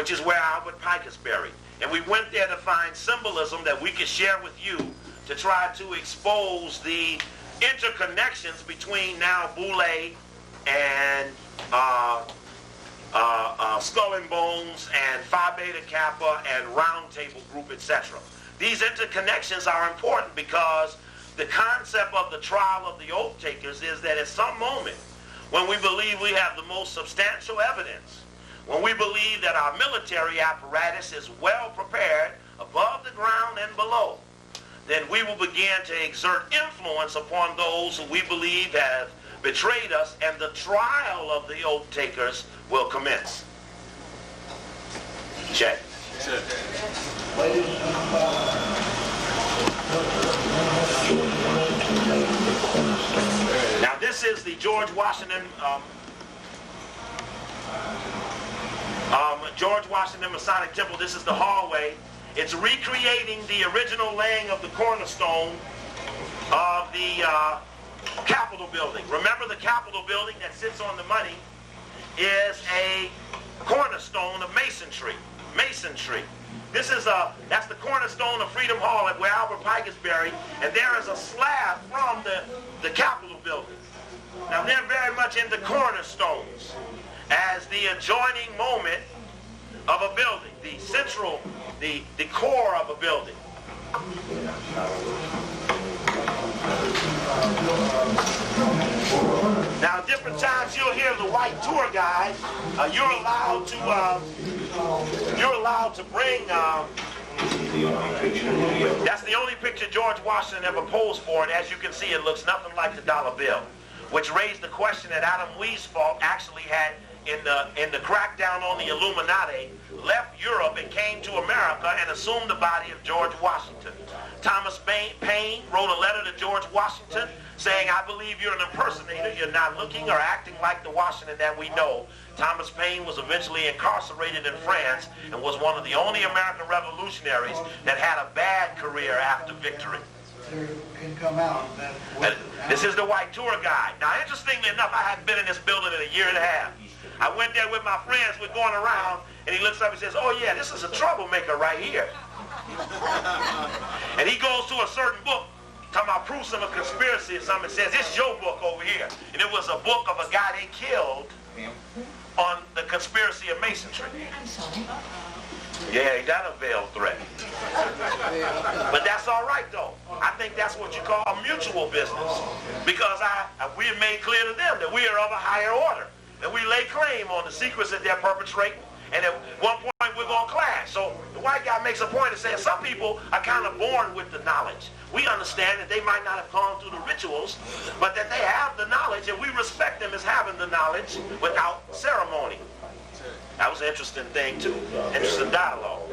which is where Albert Pike is buried. And we went there to find symbolism that we could share with you to try to expose the interconnections between now Boule and Skull and Bones and Phi Beta Kappa and Round Table Group, etc. These interconnections are important because the concept of the trial of the oath takers is that at some moment when we believe we have the most substantial evidence, when we believe that our military apparatus is well prepared above the ground and below, then we will begin to exert influence upon those who we believe have betrayed us, and the trial of the oath takers will commence. Check. Now this is the George Washington Masonic Temple. This is the hallway. It's recreating the original laying of the cornerstone of the Capitol building. Remember, the Capitol building that sits on the money is a cornerstone of masonry. That's the cornerstone of Freedom Hall at where Albert Pike is buried, and there is a slab from the Capitol building. Now they're very much into cornerstones as the adjoining moment of a building, the central, the core of a building. Now, at different times you'll hear the white tour guide. You're allowed to bring. That's the only picture George Washington ever posed for, and as you can see, it looks nothing like the dollar bill, which raised the question that Adam Weishaupt actually had in the crackdown on the Illuminati, left Europe and came to America and assumed the body of George Washington. Thomas Paine wrote a letter to George Washington saying, I believe you're an impersonator. You're not looking or acting like the Washington that we know. Thomas Paine was eventually incarcerated in France and was one of the only American revolutionaries that had a bad career after victory. Can come out. This is the white tour guide. Now, interestingly enough, I hadn't been in this building in a year and a half. I went there with my friends. We're going around, and he looks up and says, oh, yeah, this is a troublemaker right here. And he goes to a certain book, talking about proofs of a conspiracy or something, and says, it's your book over here. And it was a book of a guy they killed on the conspiracy of masonry. I'm sorry. Yeah, he got a veiled threat. But that's all right, though. I think that's what you call a mutual business. Because we have made clear to them that we are of a higher order. And we lay claim on the secrets that they're perpetrating. And at one point, we're going to clash. So the white guy makes a point of saying some people are kind of born with the knowledge. We understand that they might not have gone through the rituals, but that they have the knowledge, and we respect them as having the knowledge without ceremony. That was an interesting thing, too. Interesting dialogue.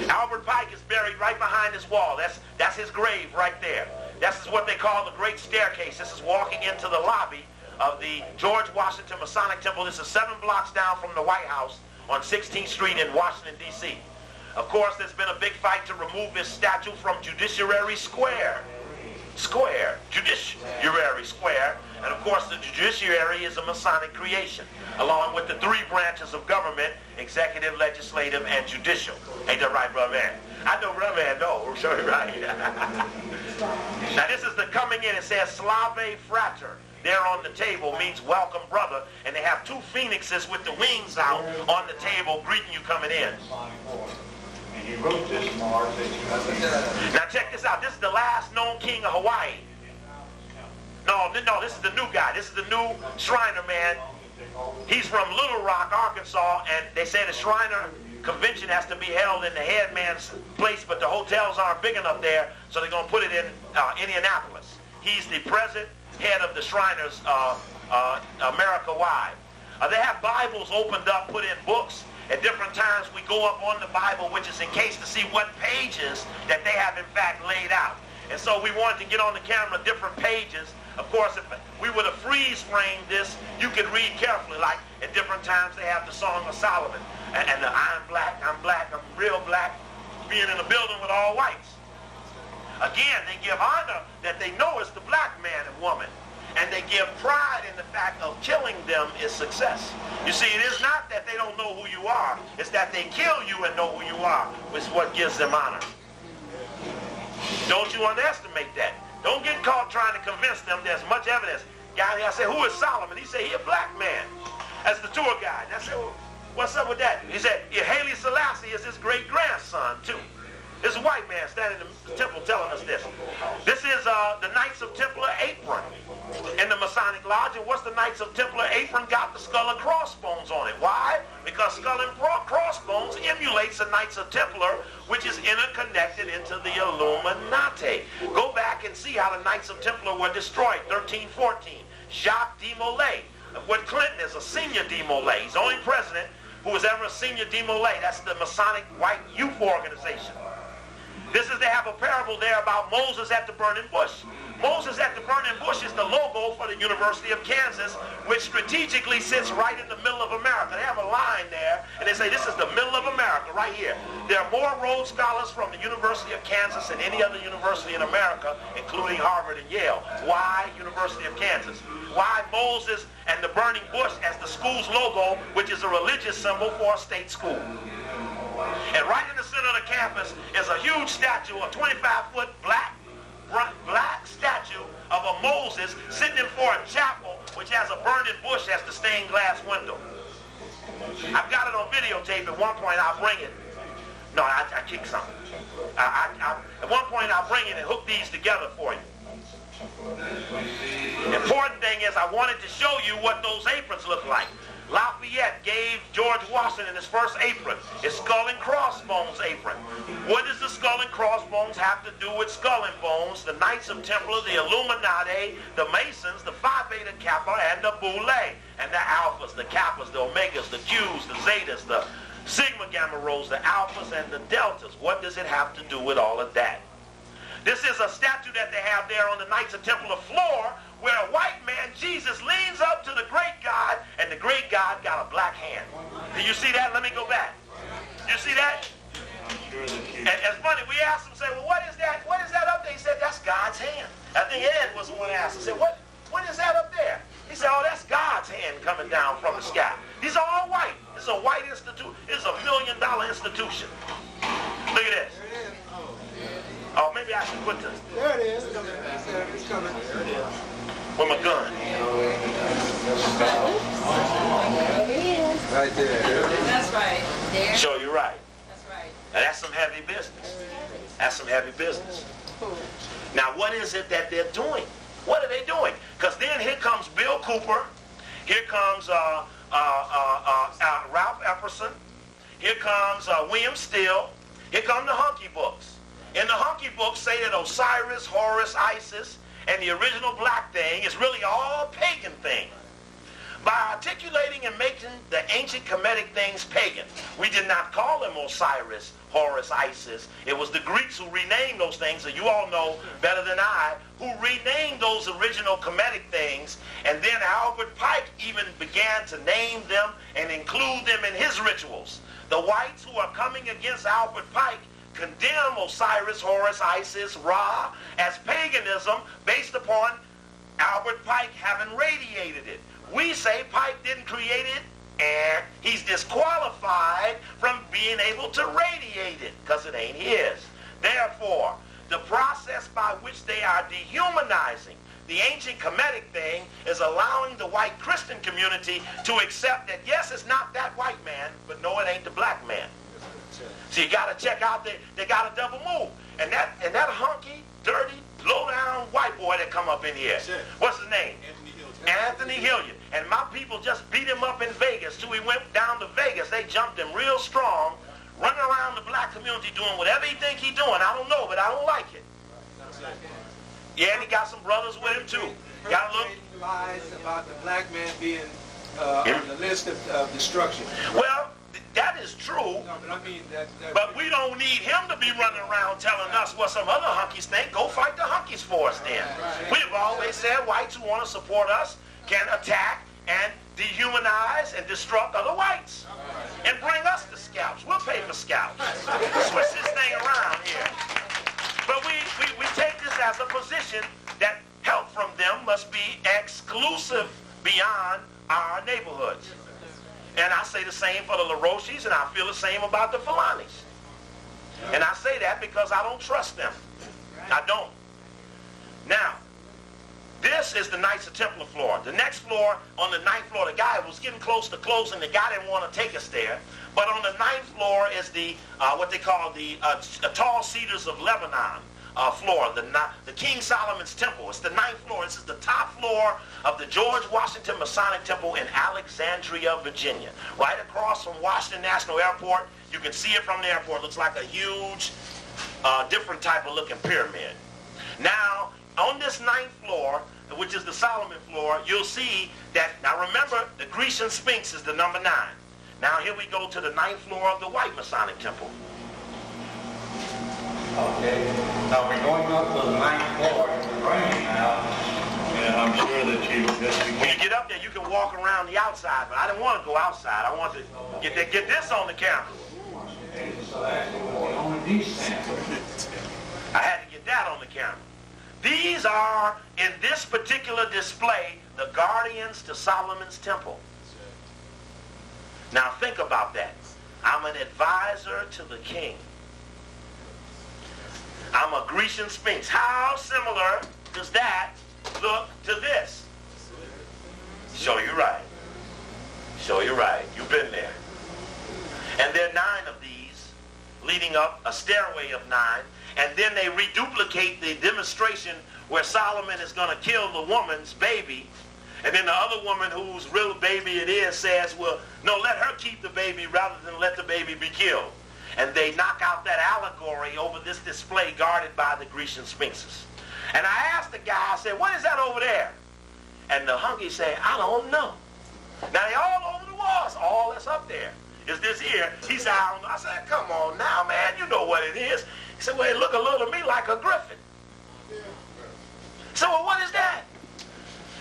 Albert Pike is buried right behind this wall. That's his grave right there. This is what they call the Great Staircase. This is walking into the lobby of the George Washington Masonic Temple. This is 7 blocks down from the White House on 16th Street in Washington, D.C. Of course, there's been a big fight to remove this statue from Judiciary Square. Judiciary Square. And of course, the judiciary is a Masonic creation, along with the 3 branches of government: executive, legislative, and judicial. Ain't that right, brother man? I know, brother man, no. Show you right. Now, this is the coming in. It says Slave Frater. There on the table means welcome, brother. And they have 2 phoenixes with the wings out on the table greeting you coming in. And he wrote this Mars. Now check this out. This is the last known king of Hawaii. No, this is the new guy. This is the new Shriner man. He's from Little Rock, Arkansas, and they say the Shriner convention has to be held in the headman's place, but the hotels aren't big enough there, so they're going to put it in Indianapolis. He's the present head of the Shriners America-wide. They have Bibles opened up, put in books. At different times we go up on the Bible, which is in case to see what pages that they have in fact laid out. And so we wanted to get on the camera different pages. Of course, if we would have freeze framed this, you could read carefully. Like at different times they have the Song of Solomon. And the I'm black, I'm real black, being in a building with all whites. Again, they give honor that they know it's the black man and woman. and they give pride in the fact of killing them is success. You see, it is not that they don't know who you are. It's that they kill you and know who you are, which is what gives them honor. Don't you underestimate that. Don't get caught trying to convince them there's much evidence. Guy here, I said, who is Solomon? He said, he a black man. That's the tour guide. And I said, well, what's up with that? He said, yeah, Haile Selassie is his great-grandson, too. This white man standing in the temple telling us this. This is the Knights of Templar apron in the Masonic Lodge. And what's the Knights of Templar apron got? The skull and crossbones on it. Why? Because skull and crossbones emulates the Knights of Templar, which is interconnected into the Illuminati. Go back and see how the Knights of Templar were destroyed. 1314. Jacques de Molay. What Clinton is a senior de Molay. He's the only president who was ever a senior de Molay. That's the Masonic white youth organization. They have a parable there about Moses at the burning bush. Moses at the burning bush is the logo for the University of Kansas, which strategically sits right in the middle of America. They have a line there, and they say this is the middle of America right here. There are more Rhodes Scholars from the University of Kansas than any other university in America, including Harvard and Yale. Why University of Kansas? Why Moses and the burning bush as the school's logo, which is a religious symbol for a state school? And right in the center of the campus is a huge statue, a 25-foot black statue of a Moses sitting in for a chapel, which has a burning bush as the stained glass window. I've got it on videotape. At one point, I'll bring it. No, I kicked something. At one point, I'll bring it and hook these together for you. The important thing is I wanted to show you what those aprons look like. Lafayette gave George Washington his first apron, his skull and crossbones apron. What does the skull and crossbones have to do with skull and bones? The Knights of Templar, the Illuminati, the Masons, the Phi Beta Kappa, and the Boule, and the Alphas, the Kappas, the Omegas, the Qs, the Zetas, the Sigma Gamma Rhos, the Alphas, and the Deltas. What does it have to do with all of that? This is a statue that they have there on the Knights of Templar floor, where a white man, Jesus, leans up to the great God, and the great God got a black hand. Do you see that? Let me go back. You see that? And it's funny, we asked him, say, well, what is that? What is that up there? He said, that's God's hand. I think Ed was the one that asked him, said, what is that up there? He said, oh, that's God's hand coming down from the sky. These are all white. It's a white institute. It's $1 million institution. Look at this. Oh, maybe I should put this. There it is. It's coming. There it is. With my gun. Right there. That's right. There. Show you right. That's right. Now that's some heavy business. That's some heavy business. Now what is it that they're doing? What are they doing? Because then here comes Bill Cooper. Here comes Ralph Epperson. Here comes William Steele. Here come the Hunky Books. In the Hunky Books say that Osiris, Horus, Isis, and the original black thing is really all pagan thing. By articulating and making the ancient Kemetic things pagan, we did not call them Osiris, Horus, Isis. It was the Greeks who renamed those things, and you all know better than I, who renamed those original Kemetic things, and then Albert Pike even began to name them and include them in his rituals. The whites who are coming against Albert Pike condemn Osiris, Horus, Isis, Ra as paganism based upon Albert Pike having radiated it. We say Pike didn't create it, and he's disqualified from being able to radiate it because it ain't his. Therefore, the process by which they are dehumanizing the ancient Kemetic thing is allowing the white Christian community to accept that, yes, it's not that white man, but no, it ain't the black man. So you got to check out, they got a double move. And that hunky, dirty, low-down white boy that come up in here, what's his name? Anthony Hilliard. And my people just beat him up in Vegas. Till we went down to Vegas, they jumped him real strong, running around the black community doing whatever he think he doing. I don't know, but I don't like it. Yeah, and he got some brothers with him too. Got a little lies about the black man being on the list of destruction. Well, that is true, No, but I mean but we don't need him to be running around telling us what some other hunkies think. Go fight the hunkies for us then. We've always said whites who want to support us can attack and dehumanize and destruct other whites and bring us the scalps. We'll pay for scalps. Switch this thing around here. But we take this as a position that help from them must be exclusive beyond our neighborhoods. And I say the same for the LaRoches, and I feel the same about the Falanis. And I say that because I don't trust them. I don't. Now, this is the Knights of Templar floor. The next floor, on the 9th floor, the guy was getting close to closing. The guy didn't want to take us there. But on the 9th floor is the, what they call the Tall Cedars of Lebanon floor, the King Solomon's Temple. It's the 9th floor. This is the top floor of the George Washington Masonic Temple in Alexandria, Virginia. Right across from Washington National Airport. You can see it from the airport. It looks like a huge, different type of looking pyramid. Now, on this 9th floor, which is the Solomon floor, you'll see that, now remember, the Grecian Sphinx is the number 9. Now here we go to the 9th floor of the White Masonic Temple. Okay, now we're going up to the 9th floor, it's raining now, and I'm sure that you just... When you get up there, you can walk around the outside, but I didn't want to go outside. I wanted to get this on the camera. So actually, we're on a descent. I had to get that on the camera. These are, in this particular display, the guardians to Solomon's Temple. Now think about that. I'm an advisor to the king. I'm a Grecian Sphinx. How similar does that look to this? Show you right. Show you right. You've been there. And there are 9 of these leading up a stairway of 9. And then they reduplicate the demonstration where Solomon is going to kill the woman's baby. And then the other woman whose real baby it is says, well, no, let her keep the baby rather than let the baby be killed. And they knock out that allegory over this display guarded by the Grecian Sphinxes. And I asked the guy, I said, what is that over there? And the hunky said, I don't know. Now they all over the walls, all that's up there is this here. He said, I don't know. I said, come on now, man, you know what it is. He said, well, it look a little to me like a griffin. So, well, what is that?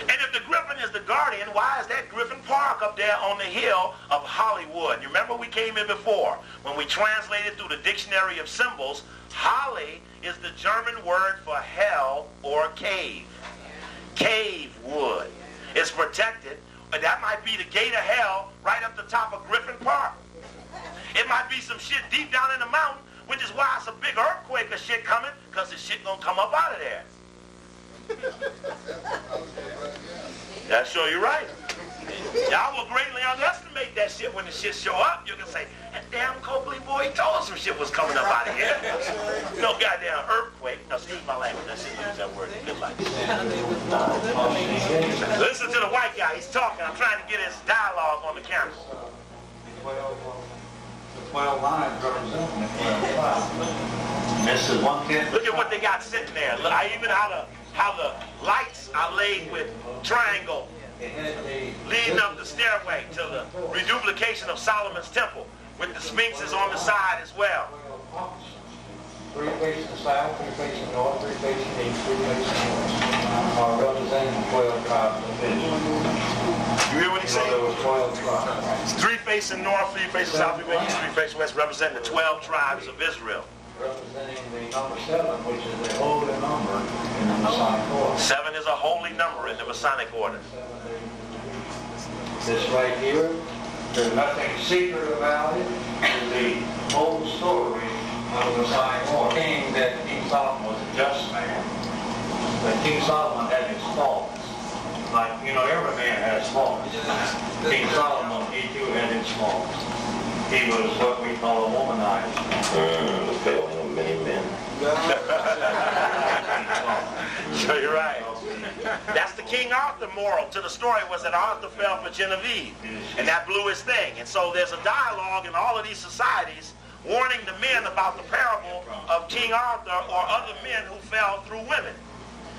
And if the griffin is the guardian, why is that Griffin Park up there on the hill of Hollywood? You remember we came in before. When we translated through the Dictionary of Symbols, Holly is the German word for hell or cave. Cave wood. It's protected. But that might be the gate of hell right up the top of Griffin Park. It might be some shit deep down in the mountain, which is why it's a big earthquake of shit coming, because the shit gonna come up out of there. That's sure you're right. Y'all will greatly underestimate that shit when the shit show up. You can say, that damn Copley boy told us some shit was coming up out of here. No goddamn earthquake. Now, excuse my language. I shouldn't use that word. Good life. Listen to the white guy. He's talking. I'm trying to get his dialogue on the camera. The 12 lines representing the 12 tribes. This is 1/10. Look at what they got sitting there. Look, even how the lights are laid with triangle leading up the stairway to the reduplication of Solomon's Temple with the Sphinxes on the side as well. 3 facing the south, 3 facing north, 3 facing east, 3 facing west, representing the 12 tribes of Israel. You hear what he's saying? There was 12 tribes. 3 facing north, 3 facing south, 3 facing east, 3 facing west, representing the 12 tribes of Israel. Representing the number 7, which is the holy number in the Masonic order. 7 is a holy number in the Masonic order. This right here, there's nothing secret about it. It's the whole story of the Masonic order. King that King Solomon was a just man. But King Solomon had his faults. Like, you know, every man has faults. King Solomon, he too had his faults. He was what we call a womanizer. Failing of many men. So you're right. That's the King Arthur moral to the story, was that Arthur fell for Genevieve, and that blew his thing. And so there's a dialogue in all of these societies warning the men about the parable of King Arthur or other men who fell through women.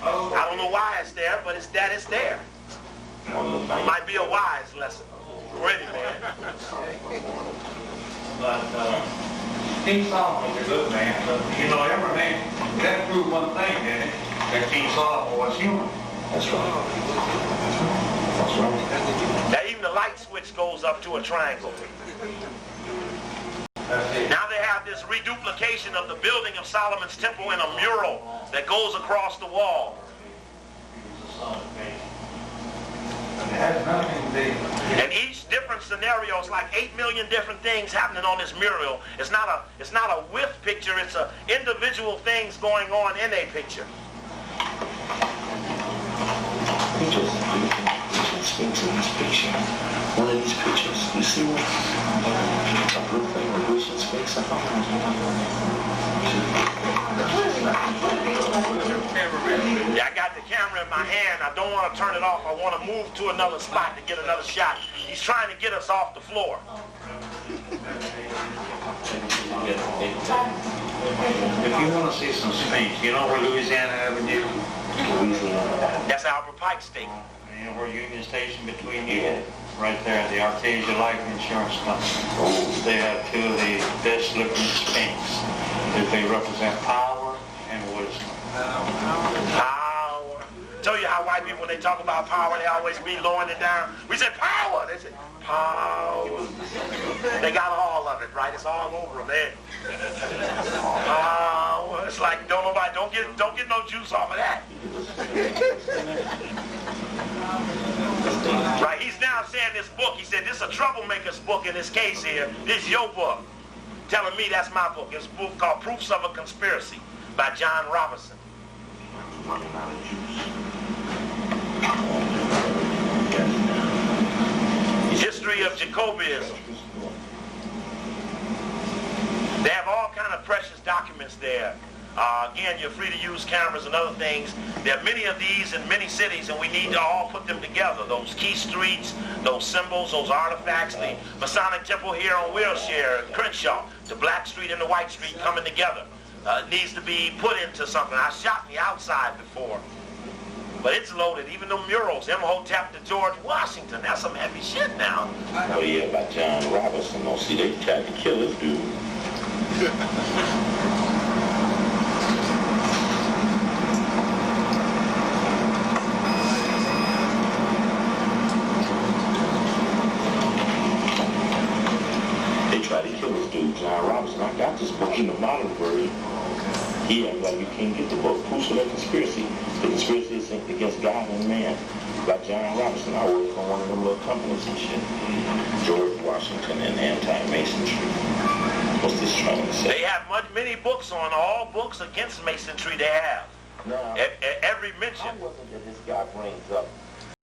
I don't know why it's there, but it's there. It might be a wise lesson for any man. But King Solomon was a good man. But, you know, every man, that proved one thing, didn't it? That King Solomon was human. That's right. That's right. Now even the light switch goes up to a triangle. Now they have this reduplication of the building of Solomon's Temple in a mural that goes across the wall. has nothing to do. And each different scenario is like 8 million different things happening on this mural. It's not a with picture. It's a individual things going on in a picture. We just speak to this picture. One of these pictures, you see what? A blue thing with Grecian speaks up on it. Yeah, I got the camera in my hand. I don't want to turn it off. I want to move to another spot to get another shot. He's trying to get us off the floor. If you want to see some Sphinx, you know where Louisiana Avenue? That's Albert Pike State. You know where Union Station between you? Right there, the Arcadia Life Insurance Company. They have two of the best looking Sphinx. They represent power and wisdom. Power. Tell you how white people, when they talk about power, they always be lowering it down. We say power. They say power. They got all of it, right? It's all over them, man. Power. It's like don't get no juice off of that. Right? He's now saying this book. He said this is a troublemaker's book in this case here. This is your book. Telling me that's my book. It's a book called Proofs of a Conspiracy by John Robinson. History of Jacobiism. They have all kind of precious documents there. Again, you're free to use cameras and other things. There are many of these in many cities, and we need to all put them together. Those key streets, those symbols, those artifacts, the Masonic temple here on Wilshire, Crenshaw, the black street and the white street coming together. Needs to be put into something. I shot the outside before, but it's loaded. Even the murals, Imhotep to George Washington, that's some heavy shit now. Oh yeah, about John Robinson. Don't see they tried to kill this dude. John Robinson. I got this book in the modern version. He acts like you can't get the book. Proofs of a Conspiracy. The Conspiracy is against God and Man by John Robinson. I work for one of them little companies and shit. George Washington and anti-Masonry. What's this trying to say? They have many books on all books against Masonry they have. No. Every mention. How was it that this guy brings up